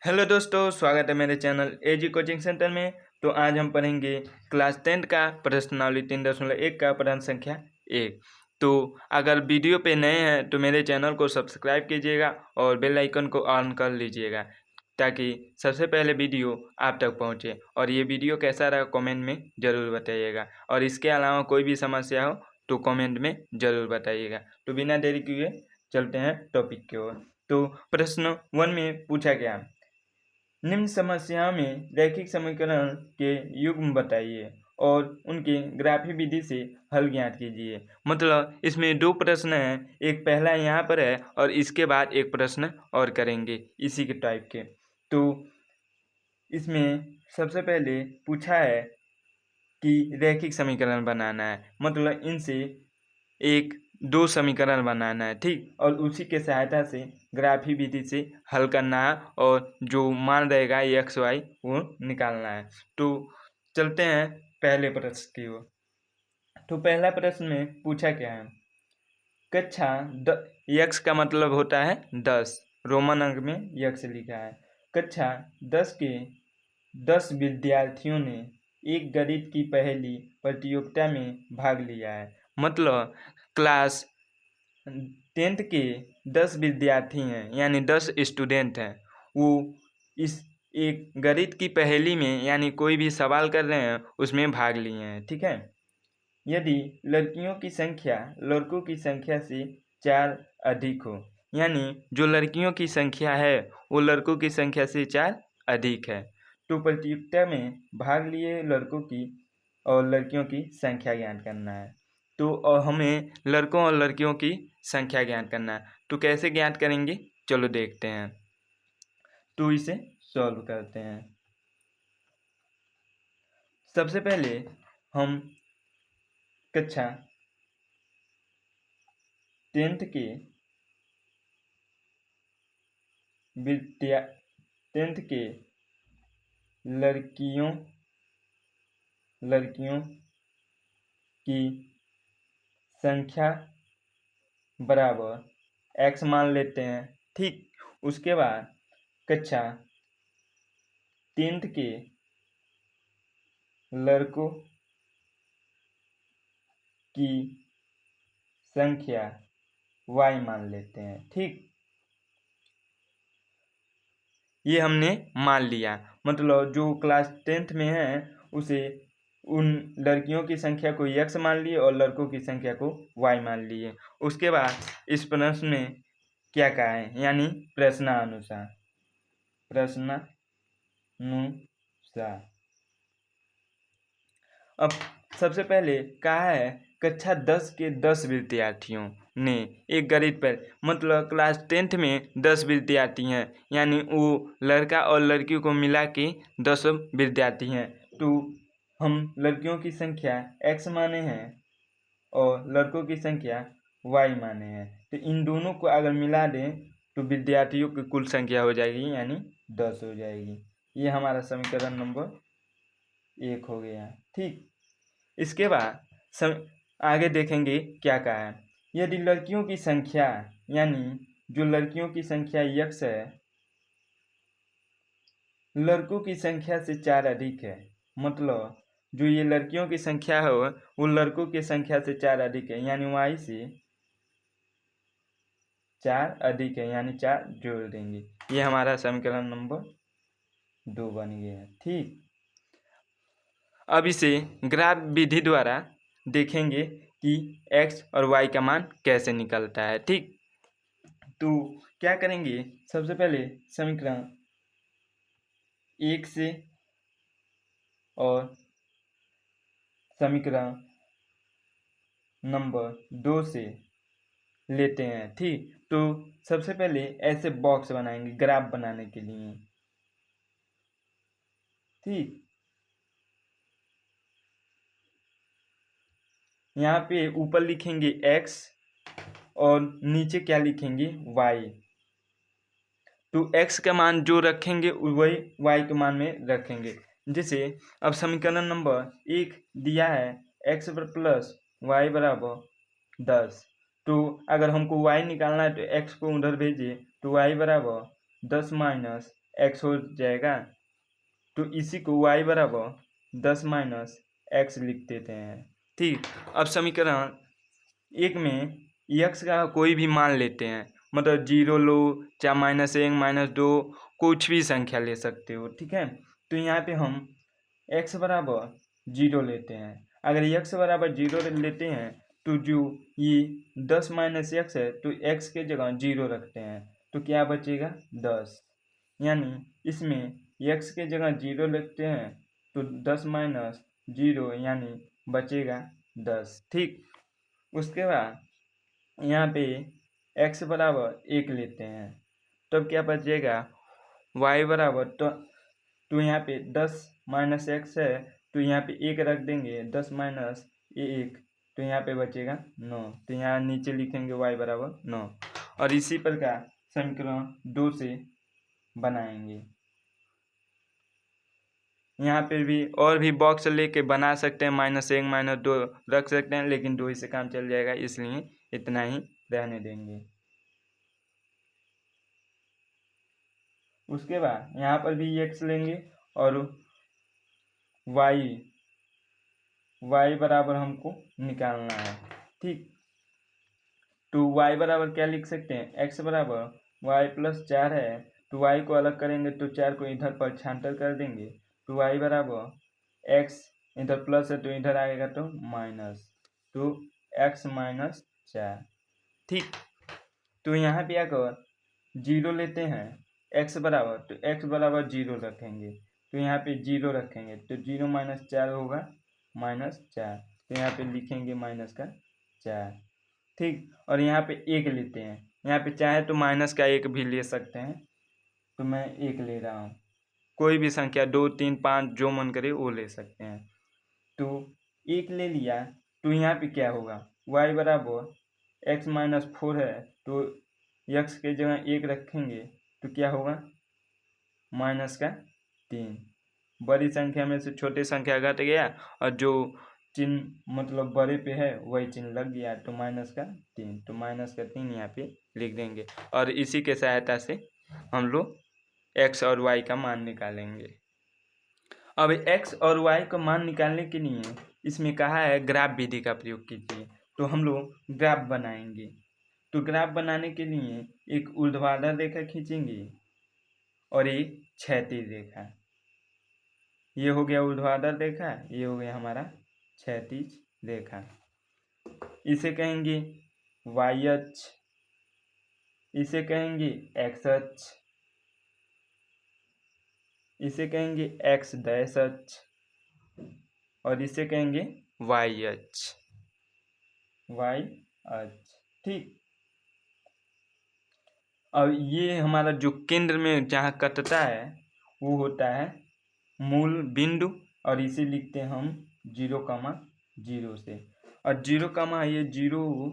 Hello दोस्तों, स्वागत है मेरे चैनल एजी कोचिंग सेंटर में। तो आज हम पढ़ेंगे क्लास 10 का प्रश्नावली 3.1 का प्रश्न संख्या 1। तो अगर वीडियो पे नए हैं तो मेरे चैनल को सब्सक्राइब कीजिएगा और बेल आइकन को ऑन कर लीजिएगा ताकि सबसे पहले वीडियो आप तक पहुंचे। और ये वीडियो कैसा रहा कमेंट में ज़रूर बताइएगा, और इसके अलावा कोई भी समस्या हो तो कमेंट में ज़रूर बताइएगा। तो बिना देरी किए चलते हैं टॉपिक की ओर। तो प्रश्न 1 में पूछा गया, निम्न समस्या में रैखिक समीकरण के युग्म बताइए और उनके ग्राफी विधि से हल ज्ञात कीजिए। मतलब इसमें दो प्रश्न हैं, एक पहला यहाँ पर है और इसके बाद एक प्रश्न और करेंगे इसी के टाइप के। तो इसमें सबसे पहले पूछा है कि रैखिक समीकरण बनाना है, मतलब इनसे एक दो समीकरण बनाना है, ठीक, और उसी के सहायता से ग्राफी विधि से हल करना है और जो मान रहेगा एक्स वाई वो निकालना है। तो चलते हैं पहले प्रश्न की ओर। तो पहला प्रश्न में पूछा क्या है, कक्षा यक्स का मतलब होता है 10, रोमन अंक में यक्स लिखा है। कक्षा 10 के 10 विद्यार्थियों ने एक गणित की पहेली प्रतियोगिता में भाग लिया है। मतलब क्लास 10th के 10 विद्यार्थी हैं, यानी 10 स्टूडेंट हैं, वो इस एक गणित की पहेली में यानी कोई भी सवाल कर रहे हैं उसमें भाग लिए हैं, ठीक है। यदि लड़कियों की संख्या लड़कों की संख्या से 4 अधिक हो, यानी जो लड़कियों की संख्या है वो लड़कों की संख्या से 4 अधिक है, तो प्रतियोगिता में भाग लिए लड़कों की और लड़कियों की संख्या ज्ञात करना है। तो हमें लड़कों और लड़कियों की संख्या ज्ञात करना है। तो कैसे ज्ञात करेंगे, चलो देखते हैं। तो इसे सॉल्व करते हैं। सबसे पहले हम कक्षा 10th के 10th के लड़कियों की संख्या बराबर एक्स मान लेते हैं, ठीक। उसके बाद कक्षा 10th के लड़कों की संख्या वाई मान लेते हैं, ठीक। ये हमने मान लिया, मतलब जो क्लास 10th में है उसे उन लड़कियों की संख्या को x मान लिए और लड़कों की संख्या को y मान लिए। उसके बाद इस प्रश्न में क्या कहा है, यानी प्रश्नानुसार अब सबसे पहले कहा है कक्षा 10 के 10 विद्यार्थियों ने एक गणित पर, मतलब क्लास 10th में 10 विद्यार्थी हैं, यानी वो लड़का और लड़की को मिला के 10 विद्यार्थी हैं। तो हम लड़कियों की संख्या x माने हैं और लड़कों की संख्या y माने हैं। तो इन दोनों को अगर मिला दें तो विद्यार्थियों की कुल संख्या हो जाएगी, यानी 10 हो जाएगी। ये हमारा समीकरण नंबर 1 हो गया, ठीक। इसके बाद आगे देखेंगे क्या कहा है। यदि लड़कियों की संख्या, यानी जो लड़कियों की संख्या x है, लड़कों की संख्या से 4 अधिक है, मतलब जो ये लड़कियों की संख्या है वो लड़कों की संख्या से 4 अधिक है, यानी y से 4 अधिक है, यानी 4 जोड़ देंगे। ये हमारा समीकरण नंबर 2 बन गया, ठीक। अब इसे ग्राफ विधि द्वारा देखेंगे कि x और y का मान कैसे निकलता है, ठीक। तो क्या करेंगे, सबसे पहले समीकरण 1 से और समीकरण नंबर 2 से लेते हैं, ठीक। तो सबसे पहले ऐसे बॉक्स बनाएंगे ग्राफ बनाने के लिए, ठीक। यहाँ पे ऊपर लिखेंगे x और नीचे क्या लिखेंगे y। तो x का मान जो रखेंगे वही y के मान में रखेंगे। जैसे अब समीकरण नंबर 1 दिया है x प्लस y बराबर 10। तो अगर हमको y निकालना है तो x को उधर भेजिए, तो y बराबर 10 माइनस x हो जाएगा। तो इसी को y बराबर 10 माइनस x लिख देते हैं। ठीक, अब समीकरण 1 में x का कोई भी मान लेते हैं, मतलब 0 लो, चाहे -1 -2 कुछ भी संख्या ले सकते हो। ठीक है, तो यहाँ पे हम x बराबर 0 लेते हैं। अगर x बराबर 0 लेते हैं तो जो ये 10 माइनस एक्स है तो x के जगह 0 रखते हैं तो क्या बचेगा 10। यानी इसमें x के जगह 0 लिखते हैं तो 10 माइनस 0 यानी बचेगा 10। ठीक, उसके बाद यहाँ पे x बराबर 1 लेते हैं तब क्या बचेगा y बराबर तो यहाँ पे 10 माइनस एक्स है तो यहाँ पे 1 रख देंगे, 10 माइनस 1 तो यहाँ पे बचेगा 9। तो यहाँ नीचे लिखेंगे y बराबर 9 और इसी प्रकार समीकरण 2 से बनाएंगे। यहाँ पे भी और भी बॉक्स लेके बना सकते हैं, -1 -2 रख सकते हैं, लेकिन 2 ही से काम चल जाएगा, इसलिए इतना ही रहने देंगे। उसके बाद यहाँ पर भी x लेंगे और y बराबर हमको निकालना है। ठीक, तो y बराबर क्या लिख सकते हैं, x बराबर y प्लस 4 है तो y को अलग करेंगे तो 4 को इधर पक्षांतर कर देंगे तो y बराबर x इधर प्लस है तो इधर आएगा तो माइनस, तो x माइनस 4। ठीक, तो यहाँ पे आकर 0 लेते हैं x बराबर तो x बराबर 0 रखेंगे तो यहाँ पे 0 रखेंगे तो 0 माइनस 4 होगा -4, तो यहाँ पे लिखेंगे माइनस का 4। ठीक, और यहाँ पे 1 लेते हैं, यहाँ पे चाहे तो माइनस का 1 भी ले सकते हैं, तो मैं 1 ले रहा हूँ। कोई भी संख्या 2 3 5 जो मन करे वो ले सकते हैं। तो 1 ले लिया तो यहाँ पे क्या होगा, y बराबर x माइनस 4 है तो x के जगह 1 रखेंगे तो क्या होगा -3। बड़ी संख्या में से छोटी संख्या घट गया और जो चिन्ह मतलब बड़े पे है वही चिन्ह लग गया तो -3, तो -3 यहाँ पे लिख देंगे और इसी के सहायता से हम लोग x और y का मान निकालेंगे। अब x और y का मान निकालने के लिए इसमें कहा है ग्राफ विधि का प्रयोग कीजिए, तो हम लोग ग्राफ बनाएंगे। तो ग्राफ बनाने के लिए एक ऊर्ध्वाधर रेखा खींचेंगे और एक क्षैतिज रेखा। ये हो गया ऊर्ध्वाधर रेखा, ये हो गया हमारा क्षैतिज रेखा। इसे कहेंगे y अक्ष, इसे कहेंगे x अक्ष, इसे कहेंगे x डैश अक्ष और इसे कहेंगे y अक्ष, y अक्ष। ठीक, अब ये हमारा जो केंद्र में जहाँ कटता है वो होता है मूल बिंदु और इसे लिखते हैं हम 0,0 से, और 0, ये 0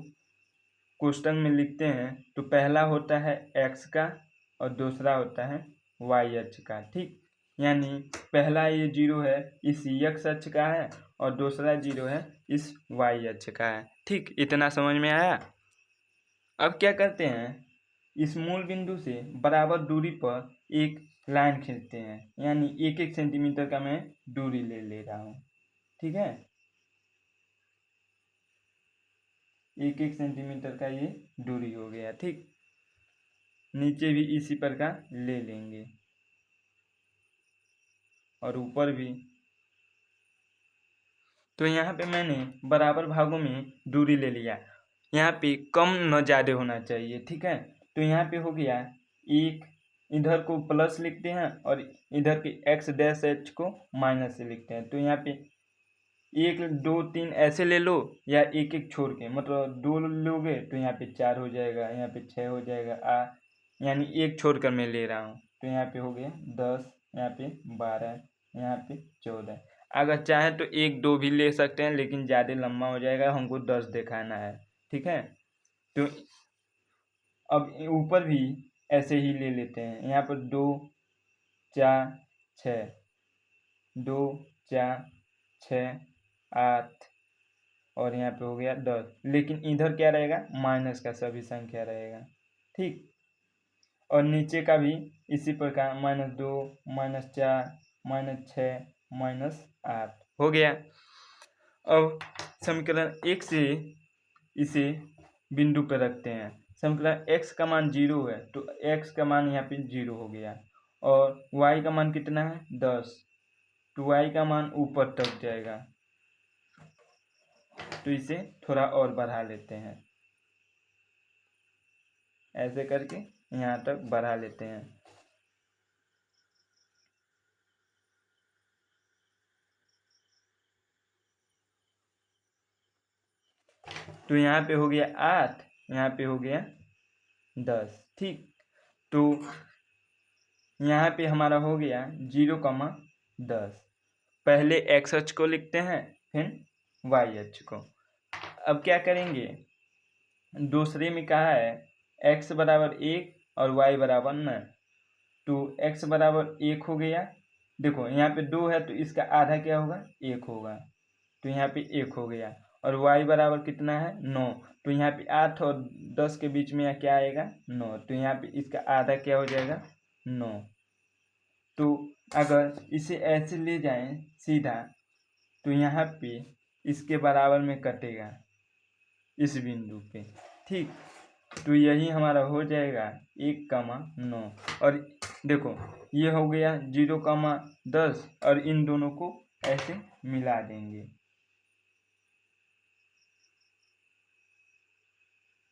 कोष्टक में लिखते हैं तो पहला होता है x का और दूसरा होता है y अक्ष का। ठीक, यानी पहला ये 0 है इस x अक्ष का है और दूसरा 0 है इस y अक्ष का है। ठीक, इतना समझ में आया। अब क्या करते हैं, इस मूल बिंदु से बराबर दूरी पर एक लाइन खींचते हैं, यानी 1-1 सेंटीमीटर का मैं दूरी ले रहा हूँ। ठीक है, 1-1 सेंटीमीटर का ये दूरी हो गया। ठीक, नीचे भी इसी प्रकार ले लेंगे और ऊपर भी। तो यहाँ पे मैंने बराबर भागों में दूरी ले लिया, यहाँ पे कम न ज़्यादा होना चाहिए। ठीक है, तो यहाँ पे हो गया 1, इधर को प्लस लिखते हैं और इधर के x डैश h को माइनस से लिखते हैं। तो यहाँ पे 1 2 3 ऐसे ले लो या 1-1 छोड़ के, मतलब 2 लोगे तो यहाँ पे 4 हो जाएगा, यहाँ पे 6 हो जाएगा, यानी 1 छोड़ कर मैं ले रहा हूँ तो यहाँ पे हो गया 10, यहाँ पे 12, यहाँ पे 14। अगर चाहे तो 1-2 भी ले सकते हैं लेकिन ज़्यादा लंबा हो जाएगा, हमको 10 दिखाना है। ठीक है, तो अब ऊपर भी ऐसे ही ले लेते हैं, यहाँ पर 2 4 6, 2 4 6 8 और यहाँ पे हो गया 10, लेकिन इधर क्या रहेगा माइनस का सभी संख्या रहेगा। ठीक, और नीचे का भी इसी प्रकार -2 -4 -6 -8 हो गया। अब समीकरण 1 से इसे बिंदु पर रखते हैं। समीकरण x का मान 0 है तो x का मान यहाँ पे 0 हो गया और y का मान कितना है 10, तो y का मान ऊपर तक जाएगा। तो इसे थोड़ा और बढ़ा लेते हैं, ऐसे करके यहाँ तक बढ़ा लेते हैं। तो यहाँ पे हो गया 8, यहाँ पे हो गया 10। ठीक, तो यहाँ पे हमारा हो गया 0,10। पहले x अक्ष को लिखते हैं फिर y अक्ष को। अब क्या करेंगे, दूसरे में कहा है x बराबर 1 और y बराबर 9, तो x बराबर 1 हो गया। देखो यहाँ पे 2 है तो इसका आधा क्या होगा 1 होगा, तो यहाँ पे 1 हो गया। और y बराबर कितना है 9, तो यहाँ पे 8 और 10 के बीच में क्या आएगा 9, तो यहाँ पे इसका आधा क्या हो जाएगा 9। तो अगर इसे ऐसे ले जाएं सीधा तो यहाँ पे इसके बराबर में कटेगा इस बिंदु पे। ठीक, तो यही हमारा हो जाएगा 1,9। और देखो ये हो गया 0,10 और इन दोनों को ऐसे मिला देंगे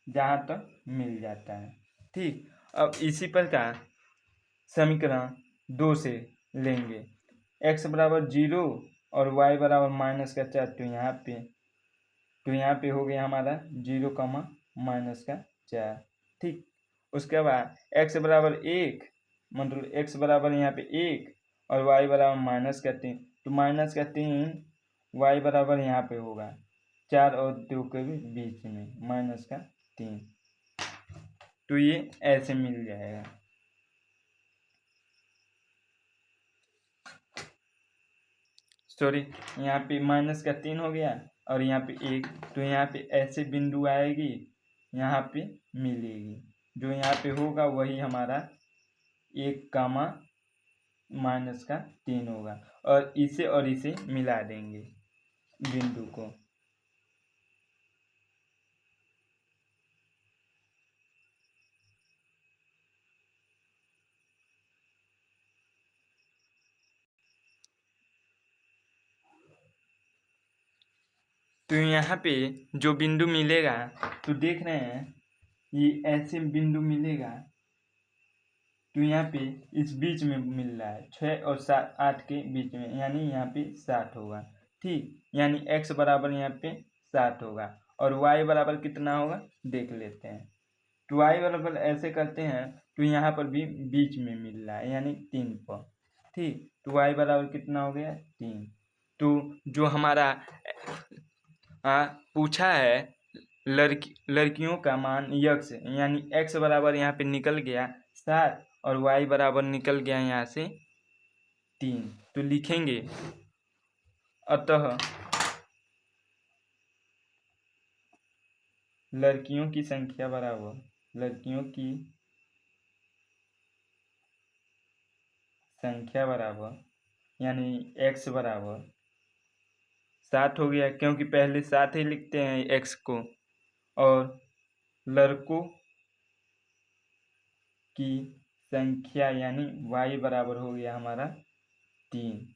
जहाँ तक मिल जाता है। ठीक, अब इसी प्रकार समीकरण 2 से लेंगे x बराबर 0 और y बराबर -4, तो यहाँ पे हो गया हमारा 0,-4। ठीक, उसके बाद x बराबर 1, मतलब x बराबर यहाँ पे 1 और y बराबर -3, तो -3 y बराबर यहाँ पे होगा 4 और 2 के बीच में -3, तो ये ऐसे मिल जाएगा। सॉरी, यहाँ पे -3 हो गया और यहाँ पे 1, तो यहाँ पे ऐसे बिंदु आएगी, यहाँ पे मिलेगी, जो यहाँ पे होगा वही हमारा 1,-3 होगा और इसे मिला देंगे बिंदु को। तो यहाँ पे जो बिंदु मिलेगा, तो देख रहे हैं ये ऐसे बिंदु मिलेगा, तो यहाँ पे इस बीच में मिल रहा है 6 और 8 के बीच में, यानी यहाँ पे 7 होगा। ठीक, यानी x बराबर यहाँ पे 7 होगा और y बराबर कितना होगा देख लेते हैं। तो y बराबर ऐसे करते हैं, तो यहाँ पर भी बीच में मिल रहा है यानी 3 पर। ठीक, तो y बराबर कितना हो गया 3। तो जो हमारा पूछा है लड़कियों का मान यक्ष, यानी x बराबर यहाँ पे निकल गया 7 और y बराबर निकल गया यहाँ से 3, तो लिखेंगे अतः लड़कियों की संख्या बराबर यानी x बराबर 7 हो गया, क्योंकि पहले 7 ही लिखते हैं x को, और लड़कों की संख्या यानी y बराबर हो गया हमारा 3।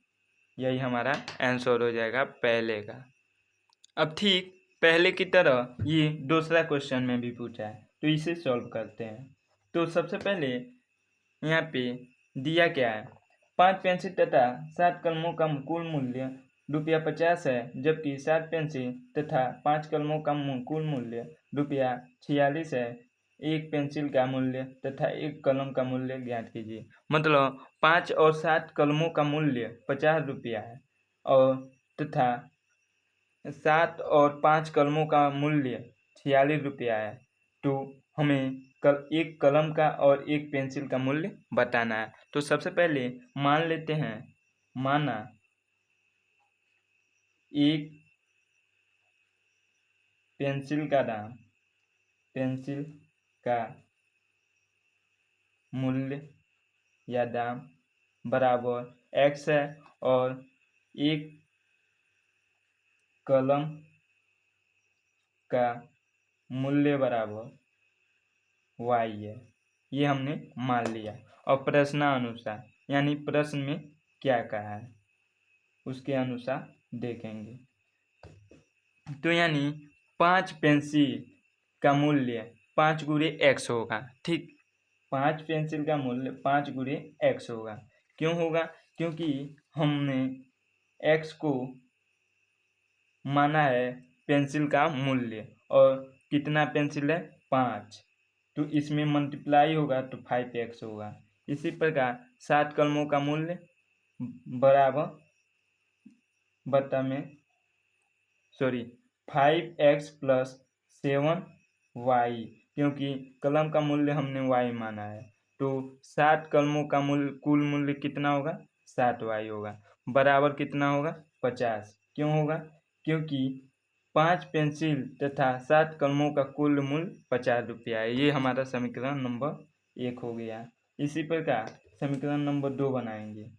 यही हमारा आंसर हो जाएगा पहले का। अब ठीक पहले की तरह ये दूसरा क्वेश्चन में भी पूछा है, तो इसे सॉल्व करते हैं। तो सबसे पहले यहाँ पे दिया क्या है, 5 पेंसिल तथा 7 कलमों का कुल मूल्य ₹50 है, जबकि 7 पेंसिल तथा 5 कलमों का कुल मूल्य ₹46 है। एक पेंसिल का मूल्य तथा एक कलम का मूल्य ज्ञात कीजिए। मतलब 5 और 7 कलमों का मूल्य ₹50 है और तथा 7 और 5 कलमों का मूल्य ₹46 है। तो हमें एक कलम का और एक पेंसिल का मूल्य बताना है। तो सबसे पहले मान लेते हैं, माना एक पेंसिल का मूल्य या दाम बराबर x है और एक कलम का मूल्य बराबर y है, ये हमने मान लिया। और प्रश्नानुसार यानी प्रश्न में क्या कहा है उसके अनुसार देखेंगे। तो यानी 5 पेंसिल का मूल्य 5 गुणे x होगा। ठीक, 5 पेंसिल का मूल्य 5 गुणे x होगा। क्यों होगा? क्योंकि हमने x को माना है पेंसिल का मूल्य, और कितना पेंसिल है? 5, तो इसमें मल्टीप्लाई होगा तो 5x होगा। इसी प्रकार 7 कलमों का मूल्य बराबर 5x प्लस 7y, क्योंकि कलम का मूल्य हमने y माना है, तो 7 कलमों का कुल मूल्य कितना होगा? 7y होगा। बराबर कितना होगा? 50। क्यों होगा? क्योंकि 5 पेंसिल तथा 7 कलमों का कुल मूल्य 50 रुपया है। ये हमारा समीकरण नंबर 1 हो गया। इसी प्रकार समीकरण नंबर 2 बनाएंगे।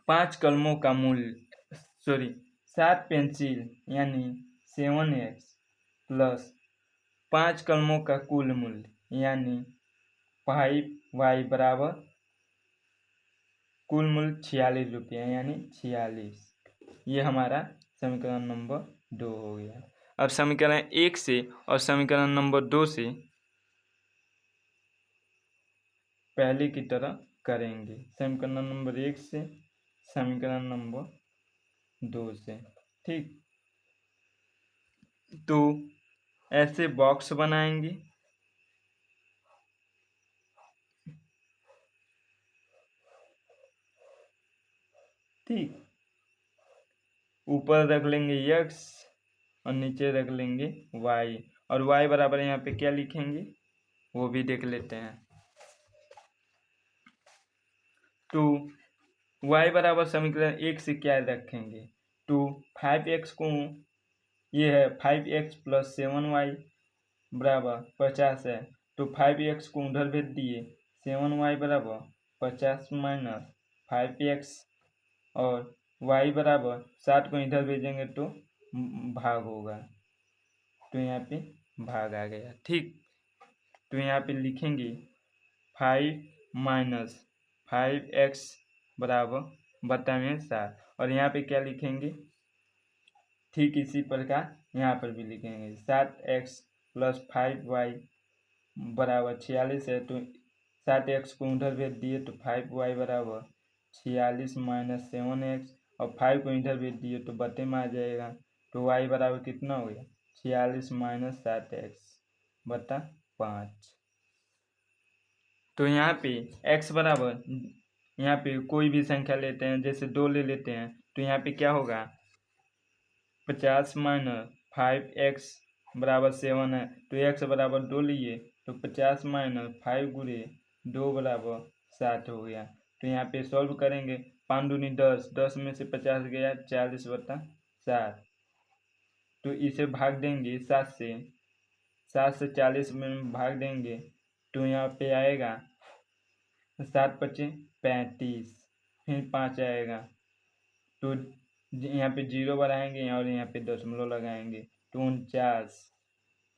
5 कलमों का मूल्य 7 पेंसिल यानी 7x प्लस 5 कलमों का कुल मूल्य यानी 5y बराबर कुल मूल्य 46 रुपये यानी 46। ये हमारा समीकरण नंबर 2 हो गया। अब समीकरण 1 से और समीकरण नंबर 2 से पहले की तरह करेंगे। समीकरण नंबर 1 से समीकरण नंबर 2 से। ठीक, तो ऐसे बॉक्स बनाएंगे। ठीक, ऊपर रख लेंगे x और नीचे रख लेंगे y, और y बराबर यहाँ पे क्या लिखेंगे वो भी देख लेते हैं। तो y बराबर समीकरण 1 से क्या रखेंगे? तो 5x को ये है 5x प्लस 7y बराबर 50 है, तो 5x को उधर भेज दिए, 7y बराबर 50 माइनस 5x, और y बराबर 7 को इधर भेजेंगे तो भाग होगा, तो यहाँ पे भाग आ गया। ठीक, तो यहाँ पे लिखेंगे 5 माइनस 5x बराबर बटा में 7, और यहाँ पे क्या लिखेंगे? ठीक इसी प्रकार यहाँ पर भी लिखेंगे 7x प्लस 5y बराबर 46 है, तो 7x को उधर भेज दिए तो 5y बराबर 46 माइनस 7x, और 5 को इधर भेज दिए तो बटे में आ जाएगा, तो y बराबर कितना हो गया? 46 माइनस 7x बटा 5। तो यहाँ पे x बराबर, यहाँ पे कोई भी संख्या लेते हैं, जैसे 2 ले लेते हैं, तो यहाँ पे क्या होगा? 50 माइनस 5x बराबर 7 है, तो x बराबर 2 लिए तो 50 माइनस 5 गुणे 2 बराबर 7 हो गया। तो यहाँ पे सॉल्व करेंगे, 5 दूनी 10, 10 में से 50 गया 40 बटा 7, तो इसे भाग देंगे 7 से, 40 में भाग देंगे तो यहाँ पे आएगा 7 पचे 35, फिर 5 आएगा, तो यहाँ पे 0 बढ़ाएंगे और यहाँ पे दशमलव लगाएंगे, तो 49,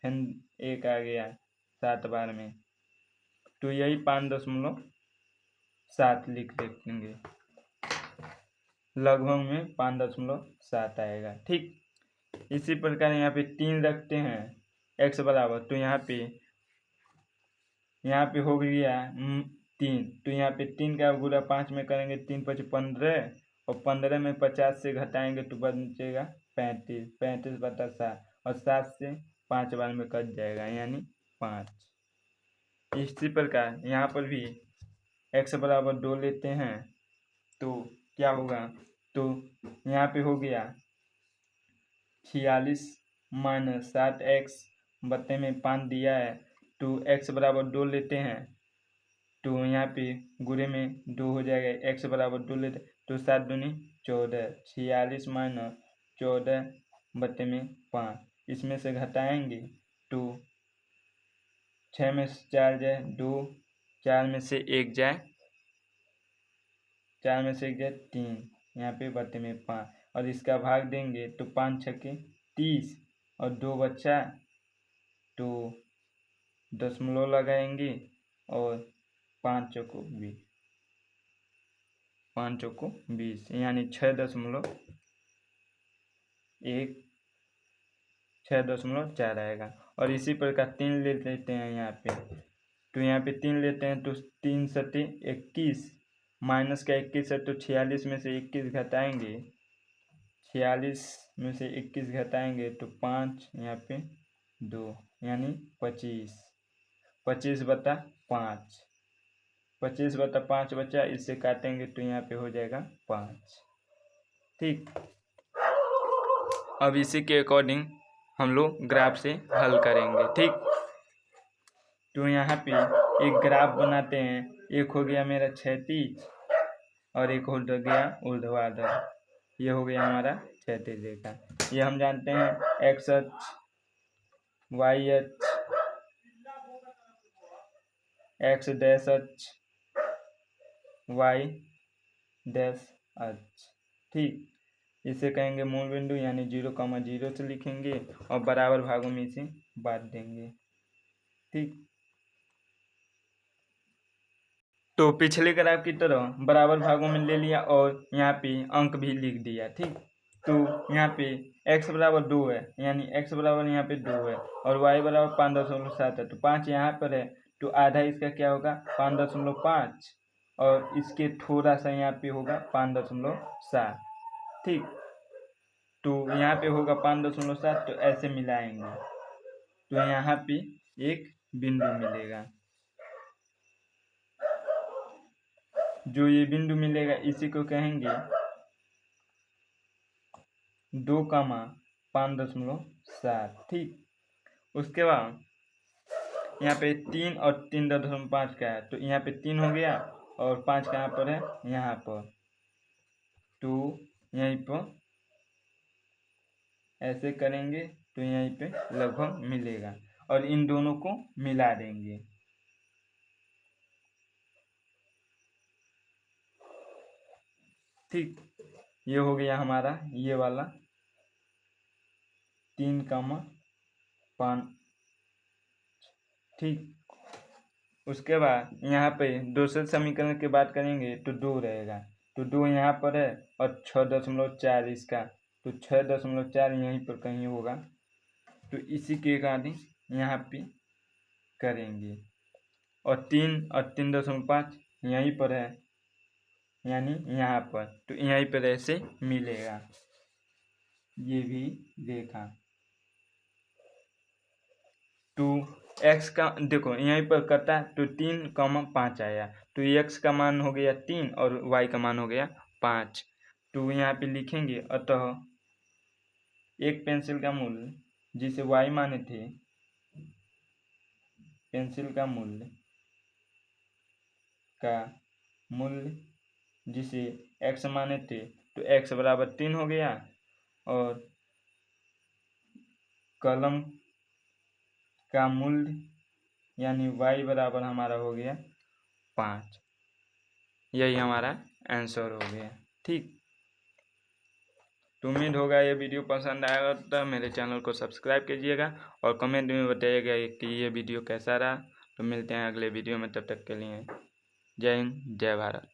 फिर 1 आ गया 7 बार में, तो यही 5.7 लिख देंगे, लगभग में 5.7 आएगा। ठीक, इसी प्रकार यहाँ पे 3 रखते हैं x बराबर, तो यहाँ पे हो गया 3, तो यहाँ पे 3 का गुणा 5 में करेंगे, 3 पचे 15, और 15 में 50 से घटाएंगे तो बचेगा 35, 35 बटा 7, और 7 से 5 बार में कट जाएगा यानी 5। इसी प्रकार यहाँ पर भी x बराबर 2 लेते हैं तो क्या होगा? तो यहाँ पे हो गया 46 माइनस 7x बटे में 5 दिया है, तो x बराबर 2 लेते हैं, तो यहाँ पे गुणे में 2 हो जाएगा, x बराबर 2 लेते तो 7 दूनी 14, 46 माइनस 14 बटे में 5, इसमें से घटाएंगे तो 6 में से 4 जाए 2, 4 में से 1 जाए 4 में से गया 3, यहाँ पे बटे में 5, और इसका भाग देंगे तो 5 छक्के 30 और 2 बच्चा तो दशमलव लगाएंगे और 5 चौको 20, 5 चौको 20 यानी 6.4 आएगा। और इसी प्रकार 3 ले लेते हैं यहाँ पे, तो यहाँ पे 3 लेते हैं तो 3 सत्ते 21, माइनस का 21 है तो 46 में से 21 घटाएंगे, 46 में से 21 घटाएंगे तो 5 यहाँ पे 2 यानी 25, 25/5, 25/5 बचा, इससे काटेंगे तो यहाँ पे हो जाएगा 5। ठीक, अब इसी के अकॉर्डिंग हम लोग ग्राफ से हल करेंगे। ठीक, तो यहाँ पे एक ग्राफ बनाते हैं, एक हो गया मेरा क्षैतिज और एक हो गया ऊर्ध्वाधर। ये हो गया हमारा क्षैतिज रेखा। ये हम जानते हैं एक्स अक्ष, वाई अक्ष, एक्स डैश अक्ष, वाई डैश अक्ष। ठीक, इसे कहेंगे मूल बिंदु, यानी 0,0 से लिखेंगे और बराबर भागों में इसे बांट देंगे। ठीक, तो पिछले ग्राफ की तरह बराबर भागों में ले लिया और यहाँ पे अंक भी लिख दिया। ठीक, तो यहाँ पे x बराबर 2 है, यानी x बराबर यहाँ पे 2 है और y बराबर 5.7 है, तो 5 यहाँ पर है तो आधा इसका क्या होगा 5.5 और इसके थोड़ा सा यहाँ पे होगा 5.7। ठीक, तो यहाँ पे होगा 5.7, तो ऐसे मिलाएंगे तो यहाँ पे एक बिंदु मिलेगा। जो ये बिंदु मिलेगा इसी को कहेंगे 2,5.7। ठीक, उसके बाद यहाँ पे 3 और 3.5 का है, तो यहाँ पे 3 हो गया और 5 कहाँ पर है, यहाँ पर, तो यहीं पर ऐसे करेंगे तो यहीं पे लगभग मिलेगा और इन दोनों को मिला देंगे। ठीक, ये हो गया हमारा ये वाला 3,5। ठीक, उसके बाद यहाँ पे दूसरे समीकरण की बात करेंगे तो 2 रहेगा, तो 2 यहाँ पर है और 6.4 इसका, तो 6.4 यहीं पर कहीं होगा, तो इसी के अकॉर्डिंग यहाँ पे करेंगे और 3 और 3.5 यहीं पर है, यानी यहाँ पर, तो यहीं पर ऐसे मिलेगा ये भी रेखा। तो x का देखो यहीं पर कटा तो 3,5 आया, तो x का मान हो गया 3 और y का मान हो गया 5, तो यहाँ पे लिखेंगे अतः एक पेंसिल का मूल्य जिसे y माने थे, पेंसिल का मूल्य जिसे x माने थे, तो x बराबर 3 हो गया और कलम का मूल्य यानी y बराबर हमारा हो गया 5। यही हमारा आंसर हो गया। ठीक, तो उम्मीद होगा ये वीडियो पसंद आएगा तो मेरे चैनल को सब्सक्राइब कीजिएगा और कमेंट में बताइएगा कि ये वीडियो कैसा रहा। तो मिलते हैं अगले वीडियो में, तब तक के लिए जय हिंद, जय भारत।